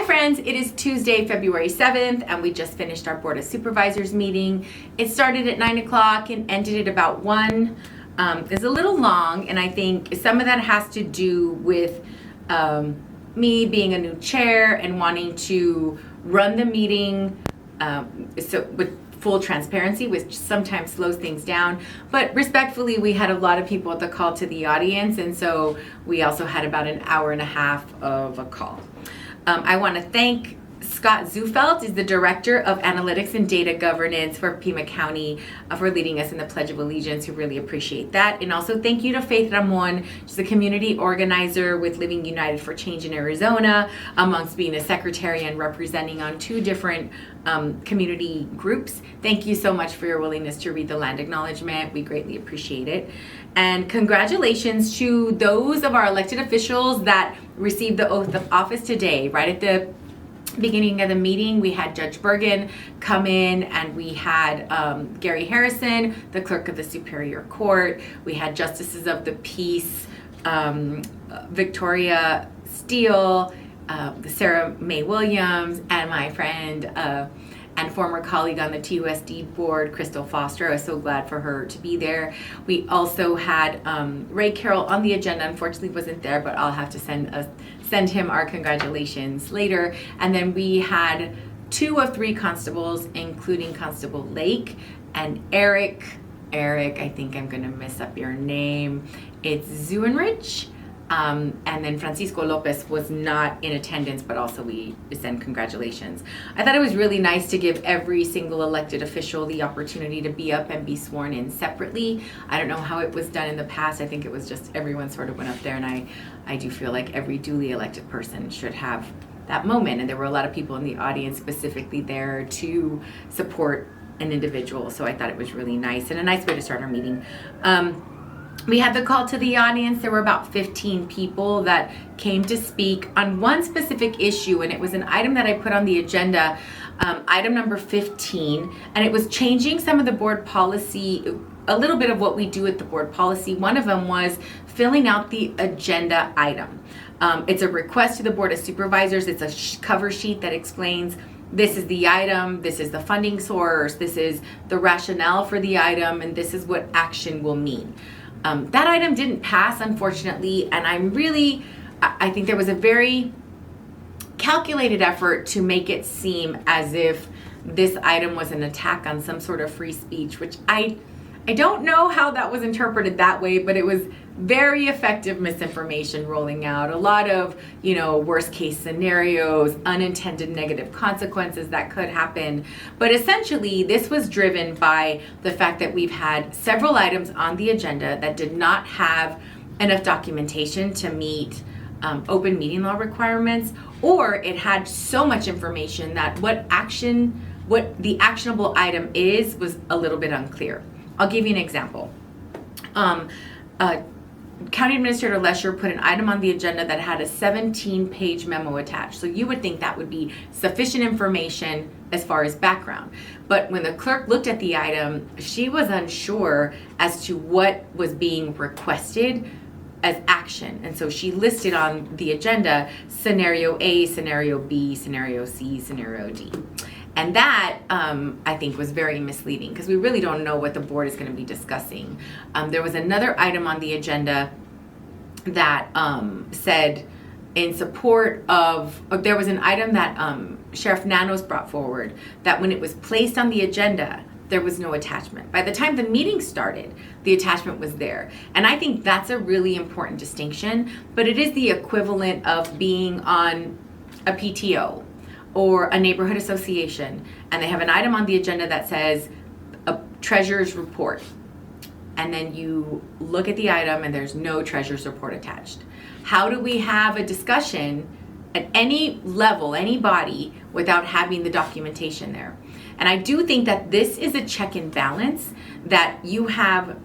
Hi friends, it is Tuesday, February 7th, and we just finished our Board of Supervisors meeting. It started at 9 o'clock and ended at about 1. It's a little long, and I think some of that has to do with me being a new chair and wanting to run the meeting so with full transparency, which sometimes slows things down. But respectfully, we had a lot of people at the call to the audience, and so we also had about an hour and a half of a call. I want to thank Scott Zufeld, is the Director of Analytics and Data Governance for Pima County, for leading us in the Pledge of Allegiance. We really appreciate that. And also thank you to Faith Ramon. She's a community organizer with Living United for Change in Arizona, amongst being a secretary and representing on 2 different community groups. Thank you so much for your willingness to read the land acknowledgement. We greatly appreciate it. And congratulations to those of our elected officials that received the oath of office today. Right at the beginning of the meeting, we had Judge Bergen come in, and we had Gary Harrison, the clerk of the Superior Court. We had justices of the peace, Victoria Steele, Sarah Mae Williams, and my friend and former colleague on the TUSD board, Crystal Foster. I was so glad for her to be there. We also had Ray Carroll on the agenda. Unfortunately wasn't there, but I'll have to send him our congratulations later. And then we had 2 of 3 constables, including Constable Lake and Eric, I think I'm gonna mess up your name. It's Zuenrich. And then Francisco Lopez was not in attendance, but also we send congratulations. I thought it was really nice to give every single elected official the opportunity to be up and be sworn in separately. I don't know how it was done in the past. I think it was just everyone sort of went up there, and I do feel like every duly elected person should have that moment. And there were a lot of people in the audience specifically there to support an individual. So I thought it was really nice and a nice way to start our meeting. We had the call to the audience. There were about 15 people that came to speak on one specific issue, and it was an item that I put on the agenda, item number 15, and it was changing some of the board policy, a little bit of what we do at the board policy. One of them was filling out the agenda item. It's a request to the Board of Supervisors. It's a cover sheet that explains this is the item, this is the funding source, this is the rationale for the item, and this is what action will mean. That item didn't pass, unfortunately, and I think there was a very calculated effort to make it seem as if this item was an attack on some sort of free speech, which I don't know how that was interpreted that way, but it was very effective misinformation rolling out. A lot of, worst case scenarios, unintended negative consequences that could happen. But essentially, this was driven by the fact that we've had several items on the agenda that did not have enough documentation to meet open meeting law requirements, or it had so much information that what the actionable item was a little bit unclear. I'll give you an example. County Administrator Lesher put an item on the agenda that had a 17-page memo attached. So you would think that would be sufficient information as far as background. But when the clerk looked at the item, she was unsure as to what was being requested as action. And so she listed on the agenda scenario A, scenario B, scenario C, scenario D. And that, I think, was very misleading because we really don't know what the board is going to be discussing. There was another item on the agenda that said in support of, there was an item that Sheriff Nanos brought forward that when it was placed on the agenda, there was no attachment. By the time the meeting started, the attachment was there. And I think that's a really important distinction, but it is the equivalent of being on a PTO or a neighborhood association, and they have an item on the agenda that says a treasurer's report. And then you look at the item and there's no treasurer's report attached. How do we have a discussion at any level, any body, without having the documentation there? And I do think that this is a check and balance, that you have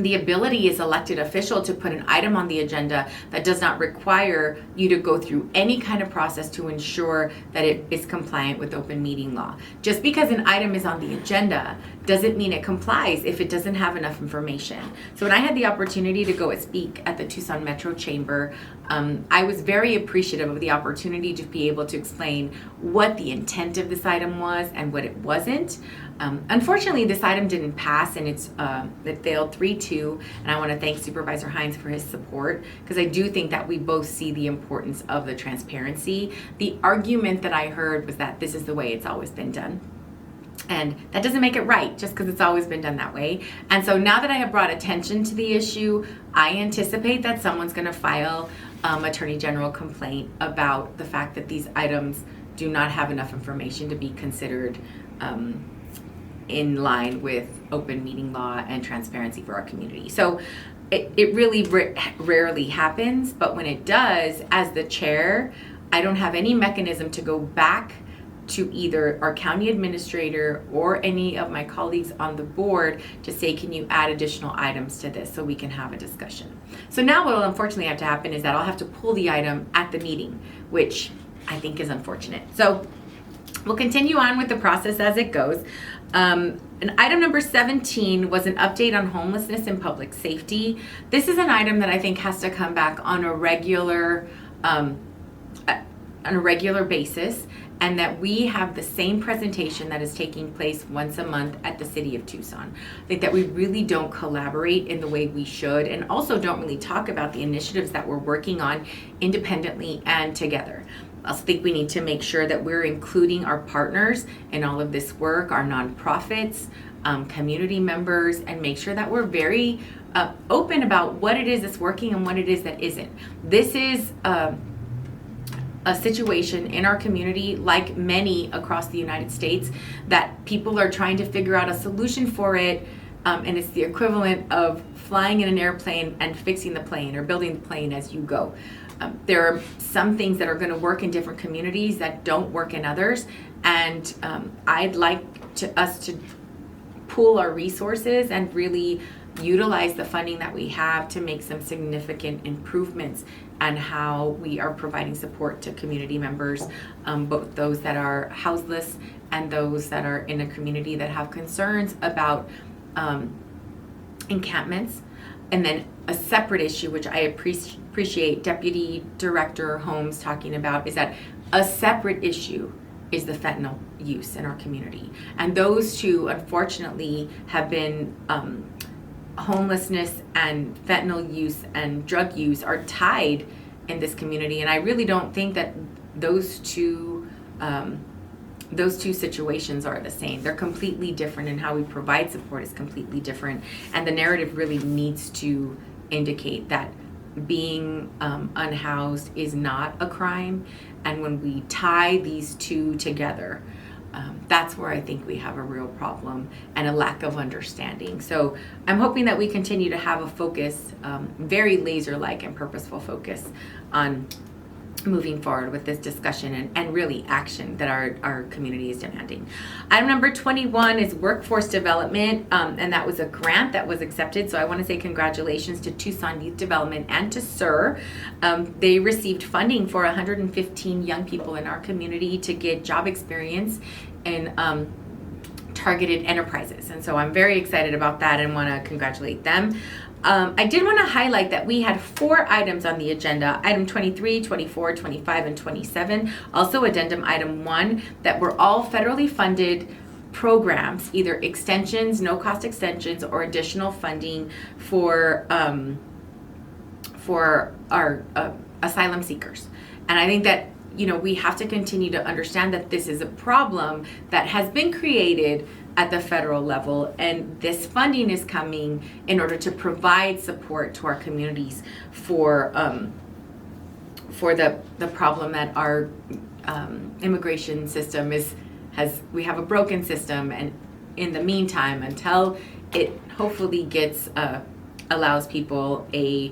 the ability as elected official to put an item on the agenda that does not require you to go through any kind of process to ensure that it is compliant with open meeting law. Just because an item is on the agenda doesn't mean it complies if it doesn't have enough information. So when I had the opportunity to go and speak at the Tucson Metro Chamber, I was very appreciative of the opportunity to be able to explain what the intent of this item was and what it wasn't. Unfortunately, this item didn't pass, and it failed 3-2, and I want to thank Supervisor Hines for his support, because I do think that we both see the importance of the transparency. The argument that I heard was that this is the way it's always been done. And that doesn't make it right, just because it's always been done that way. And so now that I have brought attention to the issue, I anticipate that someone's going to file Attorney General complaint about the fact that these items do not have enough information to be considered in line with open meeting law and transparency for our community. So it really rarely happens, but when it does, as the chair, I don't have any mechanism to go back to either our county administrator or any of my colleagues on the board to say, can you add additional items to this so we can have a discussion. So now what will unfortunately have to happen is that I'll have to pull the item at the meeting, which I think is unfortunate. So we'll continue on with the process as it goes. And item number 17 was an update on homelessness and public safety. This is an item that I think has to come back on a regular basis, and that we have the same presentation that is taking place once a month at the City of Tucson. I think that we really don't collaborate in the way we should, and also don't really talk about the initiatives that we're working on independently and together. I also think we need to make sure that we're including our partners in all of this work, our nonprofits, community members, and make sure that we're very open about what it is that's working and what it is that isn't. This is a situation in our community, like many across the United States, that people are trying to figure out a solution for it, and it's the equivalent of flying in an airplane and fixing the plane or building the plane as you go. There are some things that are going to work in different communities that don't work in others, and I'd like us to pool our resources and really utilize the funding that we have to make some significant improvements on how we are providing support to community members, both those that are houseless and those that are in a community that have concerns about encampments. And then a separate issue, which I appreciate Deputy Director Holmes talking about, is that a separate issue is the fentanyl use in our community. And those two, unfortunately, have been homelessness and fentanyl use and drug use are tied in this community. And I really don't think that those two situations are the same. They're completely different, and how we provide support is completely different. And the narrative really needs to indicate that being unhoused is not a crime. And when we tie these two together, that's where I think we have a real problem and a lack of understanding. So I'm hoping that we continue to have a focus, very laser-like and purposeful focus on moving forward with this discussion and really action that our community is demanding. Item number 21 is workforce development, and that was a grant that was accepted. So I want to say congratulations to Tucson Youth Development and to SIR. They received funding for 115 young people in our community to get job experience in targeted enterprises. And so I'm very excited about that and want to congratulate them. I did want to highlight that we had 4 items on the agenda, item 23, 24, 25, and 27, also addendum item 1, that were all federally funded programs, either extensions, no-cost extensions, or additional funding for our asylum seekers. And I think that, we have to continue to understand that this is a problem that has been created at the federal level, and this funding is coming in order to provide support to our communities for the problem that our immigration system we have a broken system. And in the meantime, until it hopefully allows people a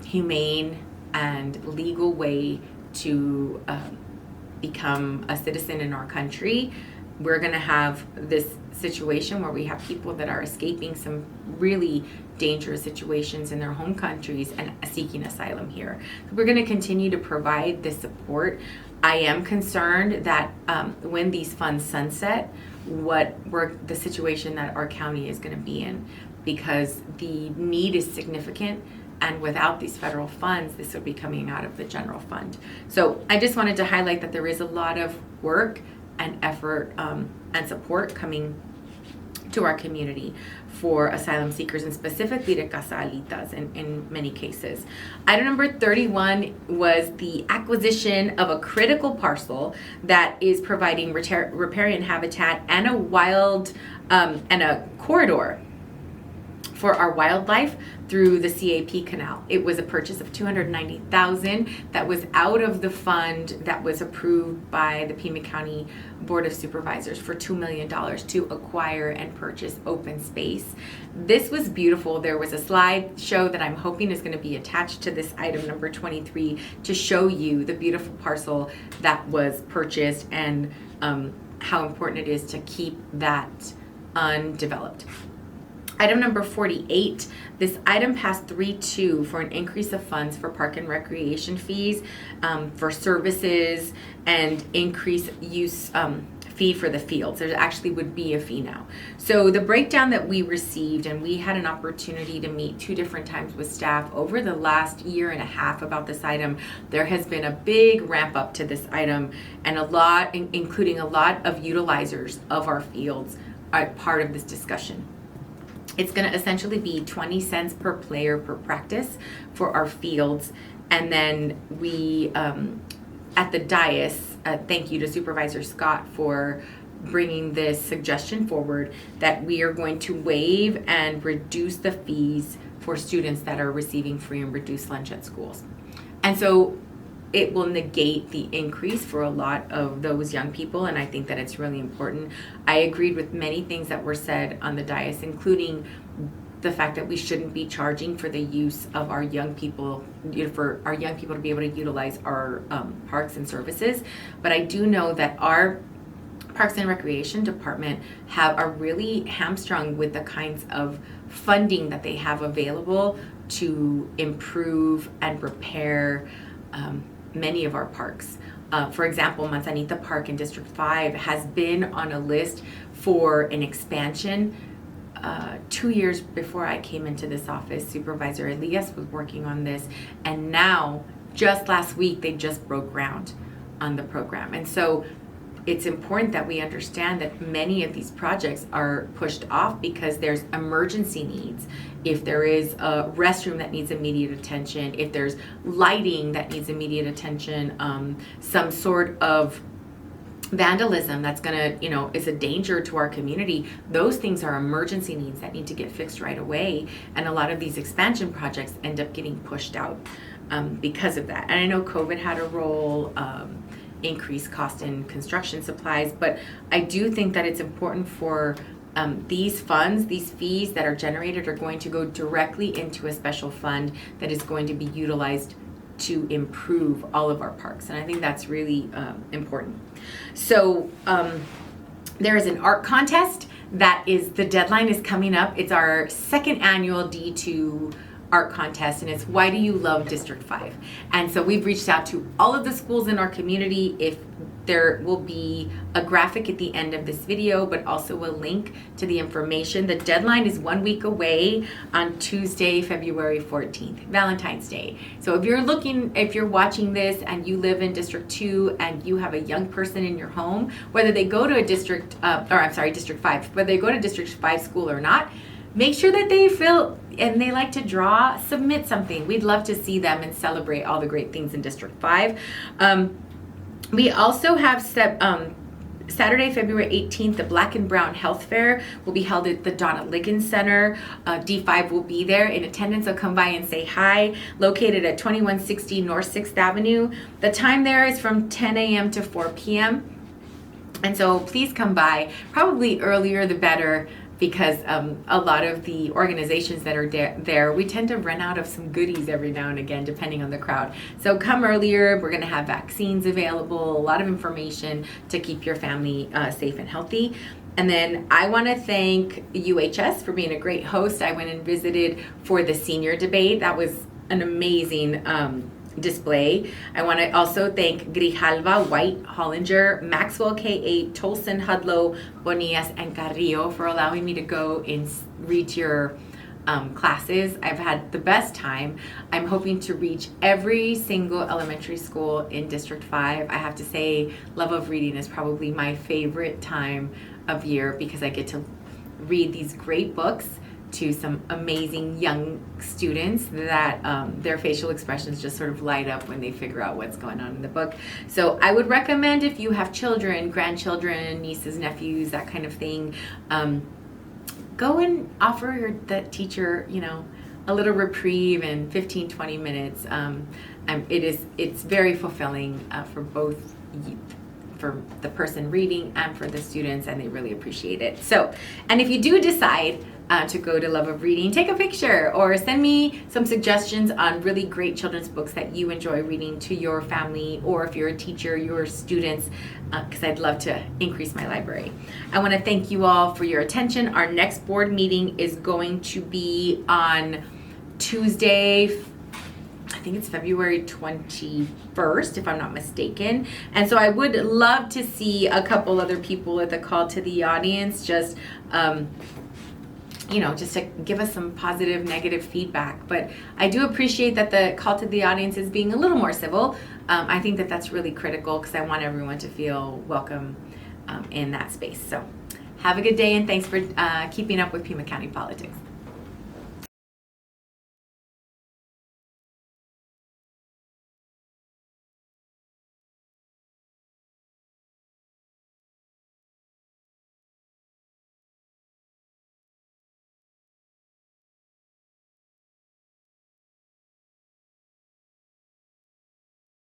humane and legal way to become a citizen in our country, we're going to have this situation where we have people that are escaping some really dangerous situations in their home countries and seeking asylum here. So we're going to continue to provide this support. I am concerned that when these funds sunset, the situation that our county is going to be in, because the need is significant, and without these federal funds, this would be coming out of the general fund. So I just wanted to highlight that there is a lot of work and effort and support coming to our community for asylum seekers, and specifically to Casa Alitas in many cases. Item number 31 was the acquisition of a critical parcel that is providing riparian habitat and a wild and a corridor for our wildlife through the CAP canal. It was a purchase of $290,000 that was out of the fund that was approved by the Pima County Board of Supervisors for $2 million to acquire and purchase open space. This was beautiful. There was a slideshow that I'm hoping is going to be attached to this item number 23 to show you the beautiful parcel that was purchased and how important it is to keep that undeveloped. Item number 48, this item passed 3-2 for an increase of funds for park and recreation fees, for services, and increase use fee for the fields. There actually would be a fee now. So the breakdown that we received, and we had an opportunity to meet 2 different times with staff over the last year and a half about this item, there has been a big ramp up to this item, and a lot, including a lot of utilizers of our fields are part of this discussion. It's going to essentially be 20 cents per player per practice for our fields. And then we, at the dais, thank you to Supervisor Scott for bringing this suggestion forward, that we are going to waive and reduce the fees for students that are receiving free and reduced lunch at schools. And so it will negate the increase for a lot of those young people, and I think that it's really important. I agreed with many things that were said on the dais, including the fact that we shouldn't be charging for the use of our young people, for our young people to be able to utilize our parks and services. But I do know that our Parks and Recreation Department are really hamstrung with the kinds of funding that they have available to improve and repair many of our parks. For example, Manzanita Park in District 5 has been on a list for an expansion. 2 years before I came into this office, Supervisor Elias was working on this, and now, just last week, they just broke ground on the program. And so it's important that we understand that many of these projects are pushed off because there's emergency needs. If there is a restroom that needs immediate attention, if there's lighting that needs immediate attention, some sort of vandalism that's gonna, is a danger to our community, those things are emergency needs that need to get fixed right away. And a lot of these expansion projects end up getting pushed out because of that. And I know COVID had a role, increased cost in construction supplies, but I do think that it's important for these funds, these fees that are generated are going to go directly into a special fund that is going to be utilized to improve all of our parks. And I think that's really important. So there is an art contest the deadline is coming up. It's our second annual D2 art contest, and it's Why Do You Love District 5? And so we've reached out to all of the schools in our community. If there will be a graphic at the end of this video, but also a link to the information. The deadline is 1 week away on Tuesday, February 14th, Valentine's Day. So if you're watching this and you live in District 2 and you have a young person in your home, whether they go to District 5, whether they go to District 5 school or not, make sure that they fill and they like to draw, submit something. We'd love to see them and celebrate all the great things in District 5. We also have Saturday, February 18th, the Black and Brown Health Fair will be held at the Donna Liggins Center. D5 will be there in attendance. So come by and say hi. Located at 2160 North 6th Avenue. The time there is from 10 a.m. to 4 p.m. And so please come by. Probably earlier the better. because a lot of the organizations that are there, we tend to run out of some goodies every now and again, depending on the crowd. So come earlier. We're going to have vaccines available, a lot of information to keep your family safe and healthy. And then I want to thank UHS for being a great host. I went and visited for the senior debate. That was an amazing display. I want to also thank Grijavla, White, Hollinger, Maxwell K8, Tolson, Hudlow, Bonias, and Carrillo for allowing me to go and read your classes. I've had the best time. I'm hoping to reach every single elementary school in District 5. I have to say, love of reading is probably my favorite time of year because I get to read these great books to some amazing young students that their facial expressions just sort of light up when they figure out what's going on in the book. So I would recommend, if you have children, grandchildren, nieces, nephews, that kind of thing, go and offer the teacher, a little reprieve in 15, 20 minutes. It's very fulfilling for both for the person reading and for the students, and they really appreciate it. So, and if you do decide to go to Love of Reading, take a picture or send me some suggestions on really great children's books that you enjoy reading to your family, or if you're a teacher, your students, because I'd love to increase my library. I want to thank you all for your attention. Our next board meeting is going to be on Tuesday, I think it's February 21st, if I'm not mistaken. And so I would love to see a couple other people at the call to the audience, just just to give us some positive, negative feedback. But I do appreciate that the call to the audience is being a little more civil. I think that that's really critical because I want everyone to feel welcome in that space. So have a good day, and thanks for keeping up with Pima County politics.